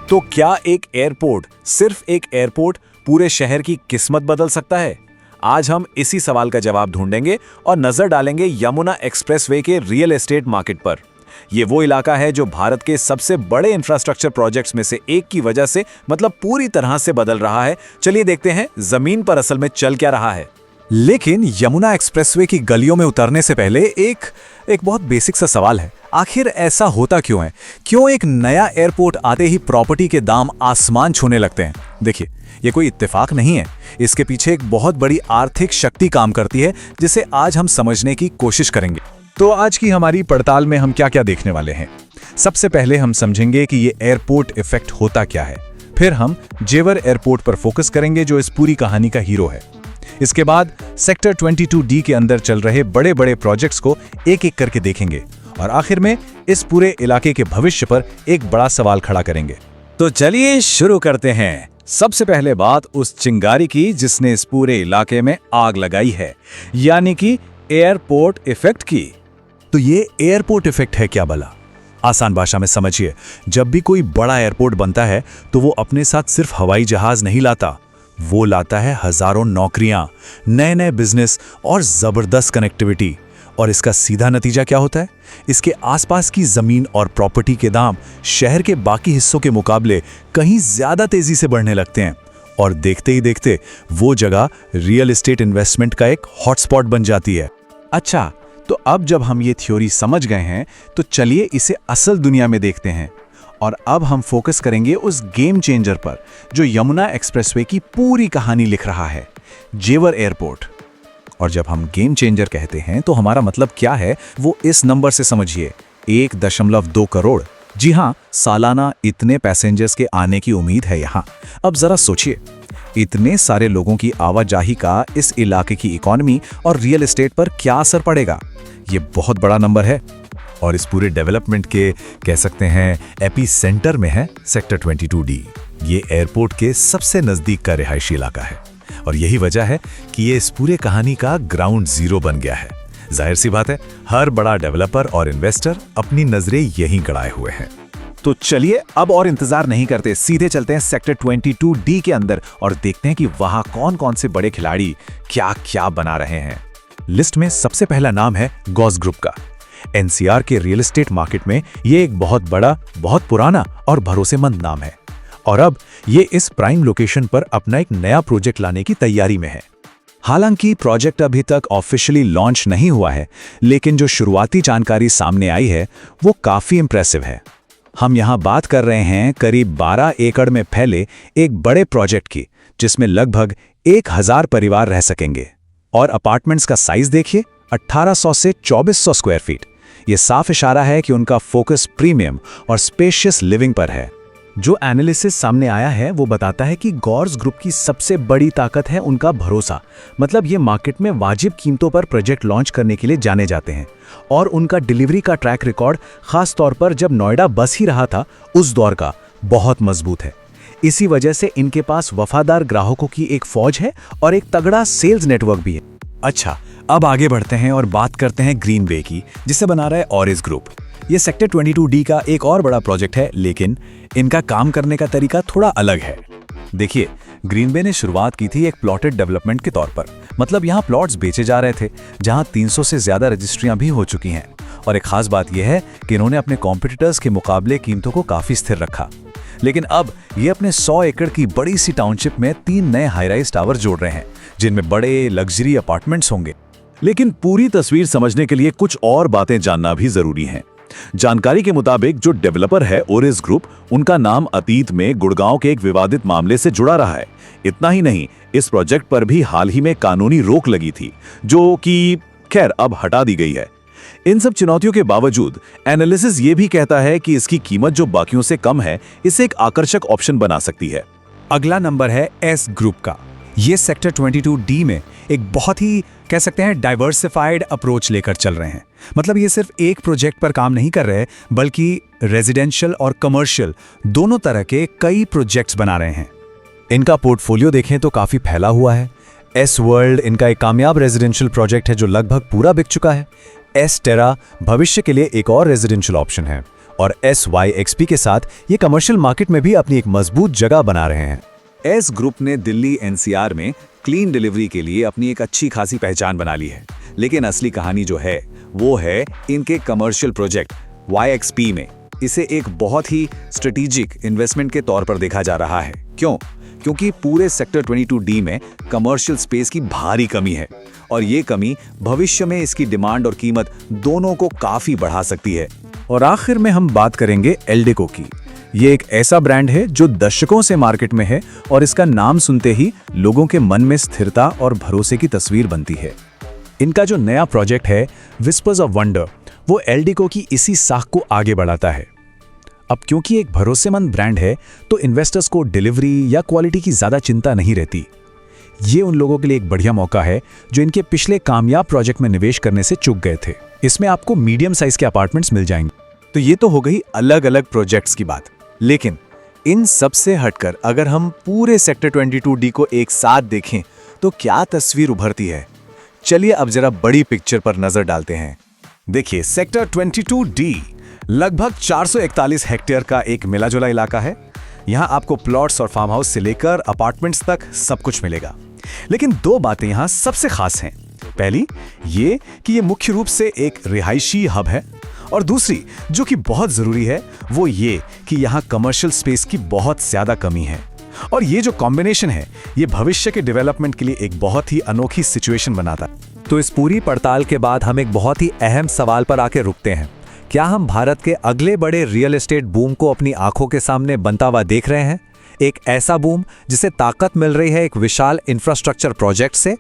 तो क्या एक एयरपोर्ट, सिर्फ एक एयरपोर्ट, पूरे शहर की किस्मत बदल सकता है? आज हम इसी सवाल का जवाब ढूंढेंगे और नजर डालेंगे यमुना एक्सप्रेसवे के रियल एस्टेट मार्केट पर। ये वो इलाका है जो भारत के सबसे बड़े इंफ्रास्ट्रक्चर प्रोजेक्ट्स में से एक की वजह से पूरी तरह से बदल रहा है। चलिए देखते हैं जमीन पर असल में चल क्या रहा है। लेकिन यमुना एक्सप्रेसवे की गलियों में उतरने से पहले एक बहुत बेसिक सा सवाल है। आखिर ऐसा होता क्यों है? क्यों एक नया एयरपोर्ट आते ही प्रॉपर्टी के दाम आसमान छूने लगते हैं? देखिए, ये कोई इत्तेफाक नहीं है। इसके पीछे एक बहुत बड़ी आर्थिक शक्ति काम करती है, जिसे आज हम समझने की कोशिश करेंगे। तो आज की हमारी पड़ताल में हम क्या क्या देखने वाले हैं? सबसे पहले हम समझेंगे कि ये एयरपोर्ट इफेक्ट होता क्या है। फिर हम जेवर एयरपोर्ट पर फोकस करेंगे, जो इस पूरी कहानी का हीरो है। इसके बाद सेक्टर 22D के अंदर चल रहे बड़े बड़े प्रोजेक्ट्स को एक एक करके देखेंगे और आखिर में इस पूरे इलाके के भविष्य पर एक बड़ा सवाल खड़ा करेंगे। तो चलिए शुरू करते हैं। सबसे पहले बात उस चिंगारी की जिसने इस पूरे इलाके में आग लगाई है, यानी कि एयरपोर्ट इफेक्ट की। तो ये एयरपोर्ट इफेक्ट है क्या भला? आसान भाषा में समझिए, जब भी कोई बड़ा एयरपोर्ट बनता है तो वो अपने साथ सिर्फ हवाई जहाज नहीं लाता, वो लाता है हजारों नौकरियां, नए नए बिजनेस और जबरदस्त कनेक्टिविटी। और इसका सीधा नतीजा क्या होता है? इसके आसपास की जमीन और प्रॉपर्टी के दाम शहर के बाकी हिस्सों के मुकाबले कहीं ज्यादा तेजी से बढ़ने लगते हैं और देखते ही देखते वो जगह रियल एस्टेट इन्वेस्टमेंट का एक हॉटस्पॉट बन जाती है। अच्छा, तो अब जब हम ये थ्योरी समझ गए हैं तो चलिए इसे असल दुनिया में देखते हैं। और अब हम फोकस करेंगे उस गेम चेंजर पर जो यमुना एक्सप्रेसवे की पूरी कहानी लिख रहा है, जेवर एयरपोर्ट। और जब हम गेम चेंजर कहते हैं तो हमारा मतलब क्या है, वो इस नंबर से समझिए, 1.2 करोड़। जी हाँ, सालाना इतने पैसेंजर्स के आने की उम्मीद है यहाँ। अब जरा सोचिए, इतने सारे लोगों की आवाजाही का इस इलाके की इकोनॉमी और रियल एस्टेट पर क्या असर पड़ेगा? ये बहुत बड़ा नंबर है। और इस पूरे डेवलपमेंट के कह सकते हैं एपी सेंटर में है सेक्टर 22D। ये एयरपोर्ट के सबसे नजदीक का रिहायशी इलाका है और यही वजह है कि ये इस पूरे कहानी का ग्राउंड जीरो बन गया है। जाहिर सी बात है, हर बड़ा डेवलपर और इन्वेस्टर अपनी नजरें यहीं गड़ाए हुए हैं। तो चलिए अब और इंतजार नहीं करते, सीधे चलते हैं सेक्टर 22D के अंदर और देखते हैं कि वहां कौन कौन से बड़े खिलाड़ी क्या क्या बना रहे हैं। लिस्ट में सबसे पहला नाम है गॉस ग्रुप का। एनसीआर के रियल एस्टेट मार्केट में ये एक बहुत बड़ा, बहुत पुराना और भरोसेमंद नाम है और अब ये इस प्राइम लोकेशन पर अपना एक नया प्रोजेक्ट लाने की तैयारी में है। हालांकि प्रोजेक्ट अभी तक ऑफिशियली लॉन्च नहीं हुआ है, लेकिन जो शुरुआती जानकारी सामने आई है वो काफी इंप्रेसिव है। हम यहाँ बात कर रहे हैं करीब 12 एकड़ में फैले एक बड़े प्रोजेक्ट की, जिसमें लगभग 1000 परिवार रह सकेंगे। और अपार्टमेंट्स का साइज देखिए, 1800 से 2400 स्क्वायर फीट। ये साफ इशारा है कि उनका फोकस प्रीमियम और स्पेशियस लिविंग पर है। जो एनालिसिस सामने आया है वो बताता है कि गॉर्स ग्रुप की सबसे बड़ी ताकत है उनका भरोसा। मतलब ये मार्केट में वाजिब कीमतों पर प्रोजेक्ट लॉन्च करने के लिए जाने जाते हैं और उनका डिलीवरी का ट्रैक रिकॉर्ड, खास तौर पर जब नोएडा बस ही रहा था उस दौर का, बहुत मजबूत है। इसी वजह से इनके पास वफादार ग्राहकों की एक फौज है और एक तगड़ा सेल्स नेटवर्क भी है। अच्छा, अब आगे बढ़ते हैं और बात करते हैं ग्रीनवे की, जिसे बना रहा है ऑरिस ग्रुप। ये सेक्टर 22D का एक और बड़ा प्रोजेक्ट है, लेकिन इनका काम करने का तरीका थोड़ा अलग है। देखिए, ग्रीनवे ने शुरुआत की थी एक प्लॉटेड डेवलपमेंट के तौर पर। मतलब यहाँ प्लॉट्स बेचे जा रहे थे, जहाँ 300 से ज्यादा रजिस्ट्रियां भी हो चुकी हैं। और एक खास बात यह है कि इन्होंने अपने कॉम्पिटिटर्स के मुकाबले कीमतों को काफी स्थिर रखा। लेकिन अब ये अपने 100 एकड़ की बड़ी सी टाउनशिप में 3 नए हाई राइज टावर जोड़ रहे हैं, जिनमें बड़े लग्जरी अपार्टमेंट्स होंगे। लेकिन पूरी तस्वीर समझने के लिए कुछ और बातें जानना भी जरूरी हैं। जानकारी के मुताबिक जो डेवलपर है ओरिस ग्रुप, उनका नाम अतीत में गुड़गांव के एक विवादित मामले से जुड़ा रहा है। इतना ही नहीं, इस प्रोजेक्ट पर भी हाल ही में कानूनी रोक लगी थी, जो कि खैर अब हटा दी गई है। इन सब चुनौतियों के बावजूद एनालिसिस ये भी कहता है कि इसकी कीमत जो बाकियों से कम है, इसे एक आकर्षक ऑप्शन बना सकती है। अगला नंबर है एस ग्रुप का। ये सेक्टर 22D में एक बहुत ही कह सकते हैं डाइवर्सिफाइड अप्रोच लेकर चल रहे हैं। मतलब ये सिर्फ एक प्रोजेक्ट पर काम नहीं कर रहे, बल्कि रेजिडेंशियल और कमर्शियल दोनों तरह के कई प्रोजेक्ट्स बना रहे हैं। इनका पोर्टफोलियो देखें तो काफी फैला हुआ है। एस वर्ल्ड इनका एक कामयाब रेजिडेंशियल प्रोजेक्ट है जो लगभग पूरा बिक चुका है। एस टेरा भविष्य के लिए एक और रेजिडेंशियल ऑप्शन है। और SYXP के साथ ये कमर्शियल मार्केट में भी अपनी एक मजबूत जगह बना रहे हैं। एस ग्रुप ने दिल्ली NCR में क्लीन डिलीवरी के लिए अपनी एक अच्छी खासी पहचान बना ली है, लेकिन असली कहानी जो है वो है इनके कमर्शियल प्रोजेक्ट YXP में। इसे एक बहुत ही स्ट्रेटेजिक इन्वेस्टमेंट के तौर पर देखा जा रहा है। क्यों? क्योंकि पूरे सेक्टर 22D में कमर्शियल स्पेस की भारी कमी है और ये कमी भविष्य में इसकी डिमांड और कीमत दोनों को काफी बढ़ा सकती है। और आखिर में हम बात करेंगे एल्डेको की। ये एक ऐसा ब्रांड है जो दशकों से मार्केट में है और इसका नाम सुनते ही लोगों के मन में स्थिरता और भरोसे की तस्वीर बनती है। इनका जो नया प्रोजेक्ट है विस्पर्स ऑफ वंडर, वो एल्डेको की इसी साख को आगे बढ़ाता है। अब क्योंकि एक भरोसेमंद ब्रांड है तो इन्वेस्टर्स को डिलीवरी या क्वालिटी की ज्यादा चिंता नहीं रहती। ये उन लोगों के लिए एक बढ़िया मौका है जो इनके पिछले कामयाब प्रोजेक्ट में निवेश करने से चूक गए थे। इसमें आपको मीडियम साइज के अपार्टमेंट्स मिल जाएंगे। तो ये तो हो गई अलग अलग प्रोजेक्ट्स की बात, लेकिन इन सब से हटकर अगर हम पूरे सेक्टर 22D को एक साथ देखें तो क्या तस्वीर उभरती है? चलिए अब जरा बड़ी पिक्चर पर नजर डालते हैं। देखिए, सेक्टर 22D लगभग 441 हेक्टेयर का एक मिलाजुला इलाका है। यहाँ आपको प्लॉट्स और फार्म हाउस से लेकर अपार्टमेंट्स तक सब कुछ मिलेगा। लेकिन दो बातें यहाँ सबसे खास हैं। पहली ये कि ये मुख्य रूप से एक रिहायशी हब है, और दूसरी जो कि बहुत जरूरी है वो ये कि यहाँ कमर्शियल स्पेस की बहुत ज्यादा कमी है। और ये जो कॉम्बिनेशन है ये भविष्य के डेवलपमेंट के लिए एक बहुत ही अनोखी सिचुएशन बनाता है। तो इस पूरी पड़ताल के बाद हम एक बहुत ही अहम सवाल पर आके रुकते हैं। क्या हम भारत के अगले बड़े रियल एस्टेट बूम को अपनी आंखों के सामने बनता हुआ देख रहे हैं? एक ऐसा बूम जिसे ताकत मिल रही है एक विशाल इंफ्रास्ट्रक्चर प्रोजेक्ट से,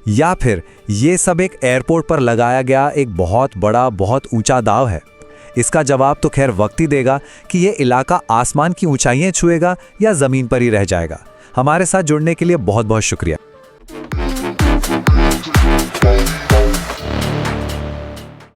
या फिर ये सब एक एयरपोर्ट पर लगाया गया एक बहुत बड़ा बहुत ऊंचा दाव है? इसका जवाब तो खैर वक्त ही देगा कि ये इलाका आसमान की ऊंचाइयां छुएगा या जमीन पर ही रह जाएगा। हमारे साथ जुड़ने के लिए बहुत बहुत शुक्रिया।